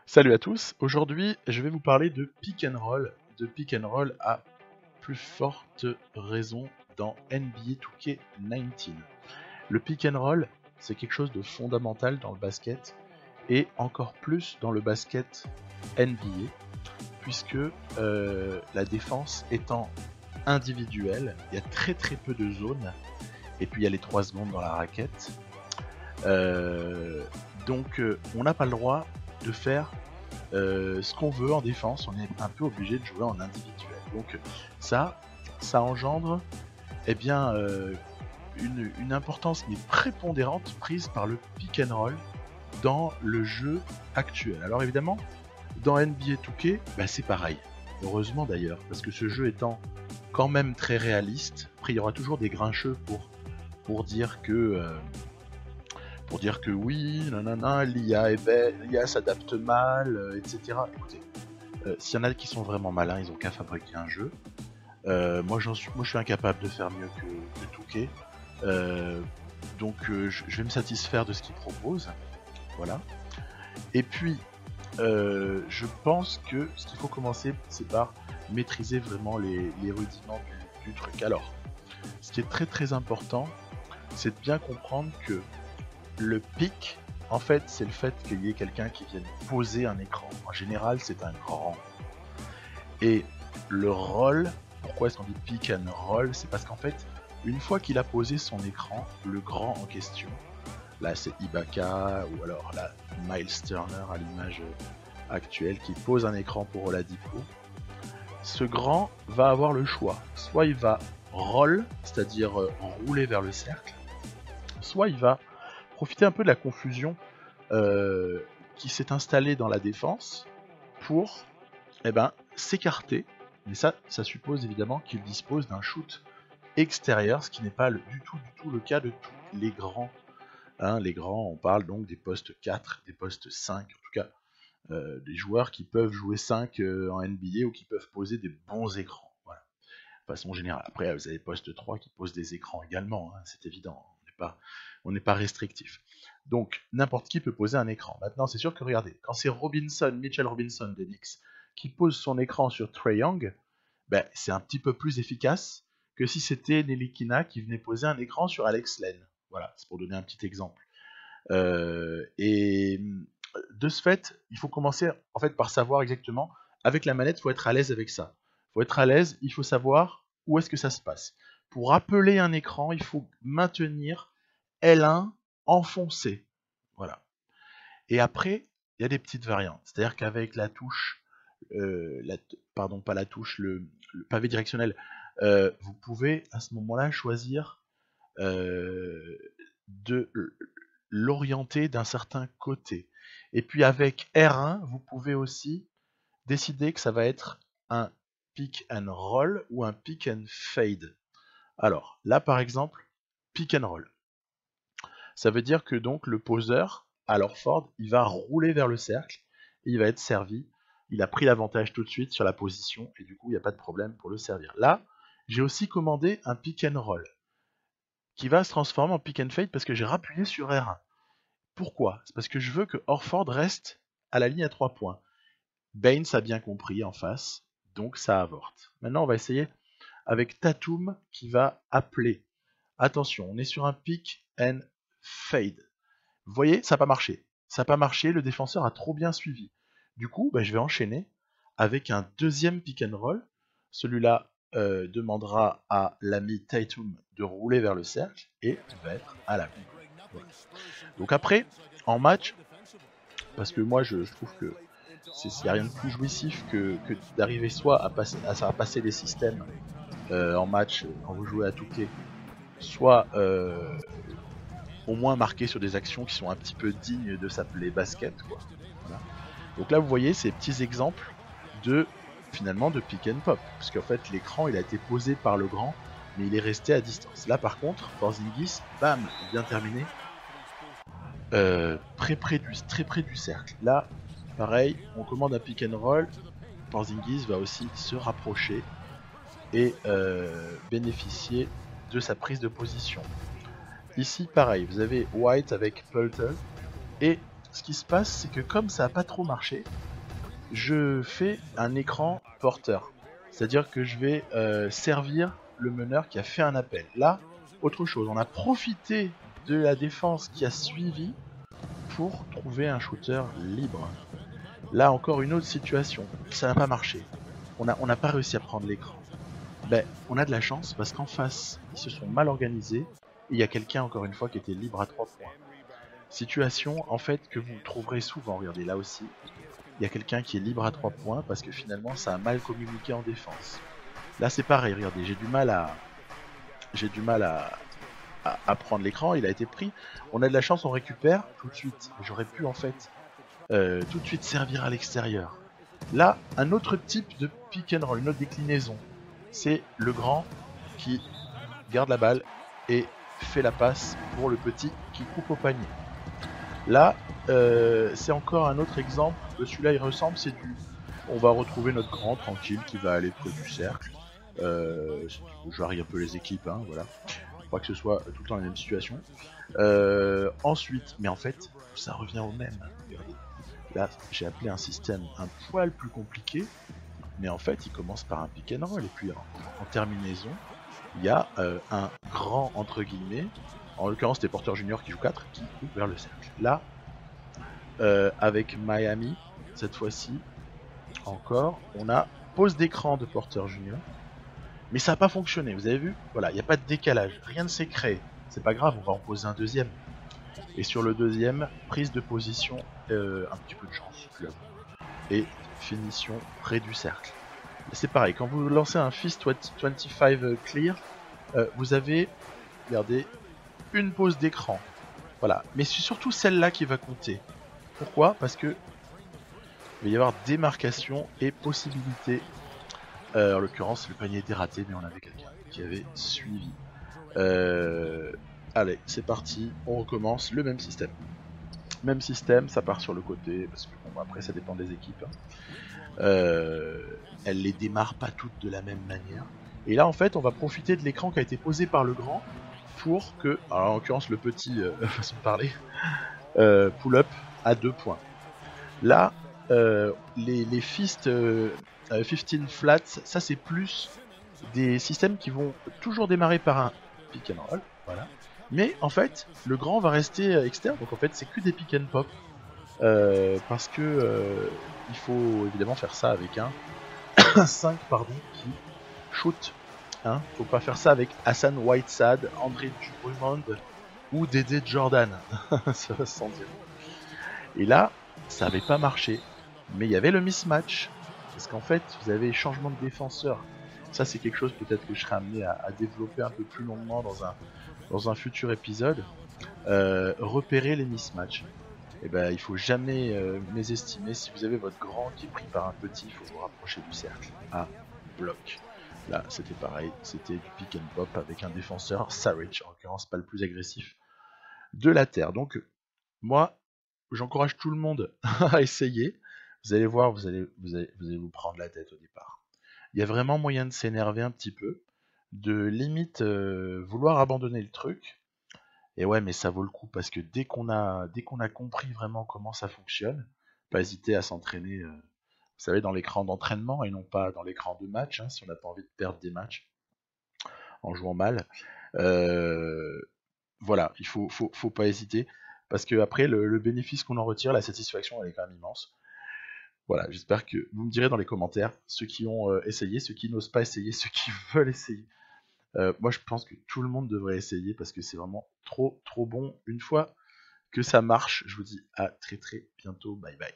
Salut à tous, aujourd'hui je vais vous parler de pick and roll à plus forte raison dans NBA 2K19. Le pick and roll, c'est quelque chose de fondamental dans le basket et encore plus dans le basket NBA, puisque la défense étant individuelle, il y a très peu de zones et puis il y a les 3 secondes dans la raquette. Donc on n'a pas le droit de faire ce qu'on veut en défense, on est un peu obligé de jouer en individuel. Donc ça engendre une importance mais prépondérante prise par le pick and roll dans le jeu actuel. Alors évidemment, dans NBA 2K, c'est pareil. Heureusement d'ailleurs, parce que ce jeu étant quand même très réaliste, après il y aura toujours des grincheux pour dire que oui, nanana, l'IA s'adapte mal, etc. Écoutez, s'il y en a qui sont vraiment malins, ils ont qu'à fabriquer un jeu. Moi, je suis incapable de faire mieux que Touquet. Donc, je vais me satisfaire de ce qu'il propose. Voilà. Et puis, je pense que ce qu'il faut commencer, c'est par maîtriser vraiment les rudiments du truc. Alors, ce qui est très important, c'est de bien comprendre que le pic, en fait, c'est le fait qu'il y ait quelqu'un qui vienne poser un écran. En général, c'est un grand. Et le roll, pourquoi est-ce qu'on dit pick and roll? C'est parce qu'en fait, une fois qu'il a posé son écran, le grand en question, là c'est Ibaka ou alors là Miles Turner à l'image actuelle qui pose un écran pour Oladipo, ce grand va avoir le choix. Soit il va roll, c'est-à-dire rouler vers le cercle, soit il va profiter un peu de la confusion qui s'est installée dans la défense pour s'écarter. Mais ça suppose évidemment qu'il dispose d'un shoot extérieur, ce qui n'est pas du tout le cas de tous les grands. Les grands, on parle donc des postes 4, des postes 5, en tout cas des joueurs qui peuvent jouer 5 en NBA ou qui peuvent poser des bons écrans. Voilà. De façon générale. Après, vous avez postes 3 qui posent des écrans également, c'est évident. On n'est pas restrictif. Donc, n'importe qui peut poser un écran. Maintenant, c'est sûr que, regardez, quand c'est Mitchell Robinson des Knicks, qui pose son écran sur Trae Young, c'est un petit peu plus efficace que si c'était Ntilikina qui venait poser un écran sur Alex Len. Voilà, c'est pour donner un petit exemple. Et de ce fait, il faut commencer en fait par savoir exactement, avec la manette, il faut être à l'aise avec ça. Il faut être à l'aise, il faut savoir où est-ce que ça se passe. Pour appeler un écran, il faut maintenir L1 enfoncé. Voilà. Et après, il y a des petites variantes. C'est-à-dire qu'avec la touche, pas la touche, le pavé directionnel, vous pouvez à ce moment-là choisir de l'orienter d'un certain côté. Et puis avec R1, vous pouvez aussi décider que ça va être un pick and roll ou un pick and fade. Alors là par exemple, pick and roll. Ça veut dire que donc le poseur, à Horford, il va rouler vers le cercle et il va être servi. Il a pris l'avantage tout de suite sur la position et du coup il n'y a pas de problème pour le servir. Là, j'ai aussi commandé un pick and roll qui va se transformer en pick and fade parce que j'ai rappuyé sur R1. Pourquoi? C'est parce que je veux que Horford reste à la ligne à 3 points. Baines a bien compris en face, donc ça avorte. Maintenant on va essayer avec Tatum qui va appeler. Attention, on est sur un pick and fade. Vous voyez, ça n'a pas marché. Ça n'a pas marché, le défenseur a trop bien suivi. Du coup, je vais enchaîner avec un deuxième pick and roll. Celui-là demandera à l'ami Tatum de rouler vers le cercle et va être à la ligne. Voilà. Donc après, en match, parce que moi je trouve que il n'y a rien de plus jouissif que d'arriver soit à passer les systèmes en match quand vous jouez à 2K, soit au moins marquer sur des actions qui sont un petit peu dignes de s'appeler basket, quoi. Voilà. Donc là vous voyez ces petits exemples de finalement de pick and pop, parce qu'en fait l'écran il a été posé par le grand, mais il est resté à distance. Là par contre, Porzingis, bam, bien terminé, très près du cercle. Là, pareil, on commande un pick and roll, Porzingis va aussi se rapprocher et bénéficier de sa prise de position. Ici, pareil, vous avez White avec Pöltl, et ce qui se passe, c'est que comme ça n'a pas trop marché, je fais un écran porteur. C'est-à-dire que je vais servir le meneur qui a fait un appel. Là, autre chose, on a profité de la défense qui a suivi pour trouver un shooter libre. Là, encore une autre situation, ça n'a pas marché. On n'a pas réussi à prendre l'écran. Ben, on a de la chance parce qu'en face, ils se sont mal organisés et il y a quelqu'un, encore une fois, qui était libre à 3 points. Situation, en fait, que vous trouverez souvent. Regardez, là aussi, il y a quelqu'un qui est libre à 3 points parce que finalement, ça a mal communiqué en défense. Là, c'est pareil, regardez, j'ai du mal à prendre l'écran, il a été pris. On a de la chance, on récupère tout de suite. J'aurais pu, en fait, tout de suite servir à l'extérieur. Là, un autre type de pick and roll, une autre déclinaison. C'est le grand qui garde la balle et fait la passe pour le petit qui coupe au panier. Là, c'est encore un autre exemple. Celui-là, il ressemble, c'est du... On va retrouver notre grand tranquille qui va aller près du cercle. Je varie un peu les équipes, hein, voilà. Faut pas que ce soit tout le temps la même situation. Ensuite, mais en fait, ça revient au même. Regardez. Là, j'ai appelé un système un poil plus compliqué, mais en fait, il commence par un pick and roll, et puis en terminaison, il y a un grand, entre guillemets, en l'occurrence, c'était Porter Junior qui joue 4, qui coupe vers le cercle. Là, avec Miami, cette fois-ci, encore, on a pause d'écran de Porter Junior, mais ça n'a pas fonctionné, vous avez vu? Voilà, il n'y a pas de décalage, rien ne s'est créé. C'est pas grave, on va en poser un deuxième. Et sur le deuxième, prise de position, un petit peu de chance, club. Et finition près du cercle. C'est pareil, quand vous lancez un Fist 25 clear, vous avez, regardez, une pause d'écran. Voilà, mais c'est surtout celle-là qui va compter. Pourquoi? Parce que il va y avoir démarcation et possibilité. En l'occurrence, le panier était raté, mais on avait quelqu'un qui avait suivi. Allez, c'est parti, on recommence le même système. Même système, ça part sur le côté, parce que bon, après ça dépend des équipes. Elle les démarre pas toutes de la même manière. Et là, en fait, on va profiter de l'écran qui a été posé par le grand pour que, alors, en l'occurrence, le petit, façon de parler, pull-up à 2 points. Là, les Fist 15 flats, ça c'est plus des systèmes qui vont toujours démarrer par un pick and roll, voilà. Mais en fait, le grand va rester externe, donc en fait c'est que des pick and pop. Parce que il faut évidemment faire ça avec un 5 pardon, qui shoot. Hein, faut pas faire ça avec Hassan Whiteside, André Drummond ou Dédé Jordan. Ça va sans dire. Et là, ça avait pas marché. Mais il y avait le mismatch. Parce qu'en fait, vous avez changement de défenseur. Ça, c'est quelque chose peut-être que je serai amené à développer un peu plus longuement dans un futur épisode. Repérer les mismatchs. Et ben, il faut jamais mésestimer. Si vous avez votre grand qui est pris par un petit, il faut vous rapprocher du cercle. À bloc. Là, c'était pareil. C'était du pick and pop avec un défenseur, Saric, en l'occurrence pas le plus agressif de la Terre. Donc, moi, j'encourage tout le monde à essayer. Vous allez voir, vous allez vous prendre la tête au départ. Il y a vraiment moyen de s'énerver un petit peu, de limite vouloir abandonner le truc. Et ouais, mais ça vaut le coup parce que dès qu'on a compris vraiment comment ça fonctionne, pas hésiter à s'entraîner, vous savez, dans l'écran d'entraînement et non pas dans l'écran de match, hein, si on n'a pas envie de perdre des matchs en jouant mal. Voilà, il faut pas hésiter parce que après le bénéfice qu'on en retire, la satisfaction, elle est quand même immense. Voilà, j'espère que vous me direz dans les commentaires ceux qui ont essayé, ceux qui n'osent pas essayer, ceux qui veulent essayer. Moi, je pense que tout le monde devrait essayer parce que c'est vraiment trop bon. Une fois que ça marche, je vous dis à très bientôt. Bye bye.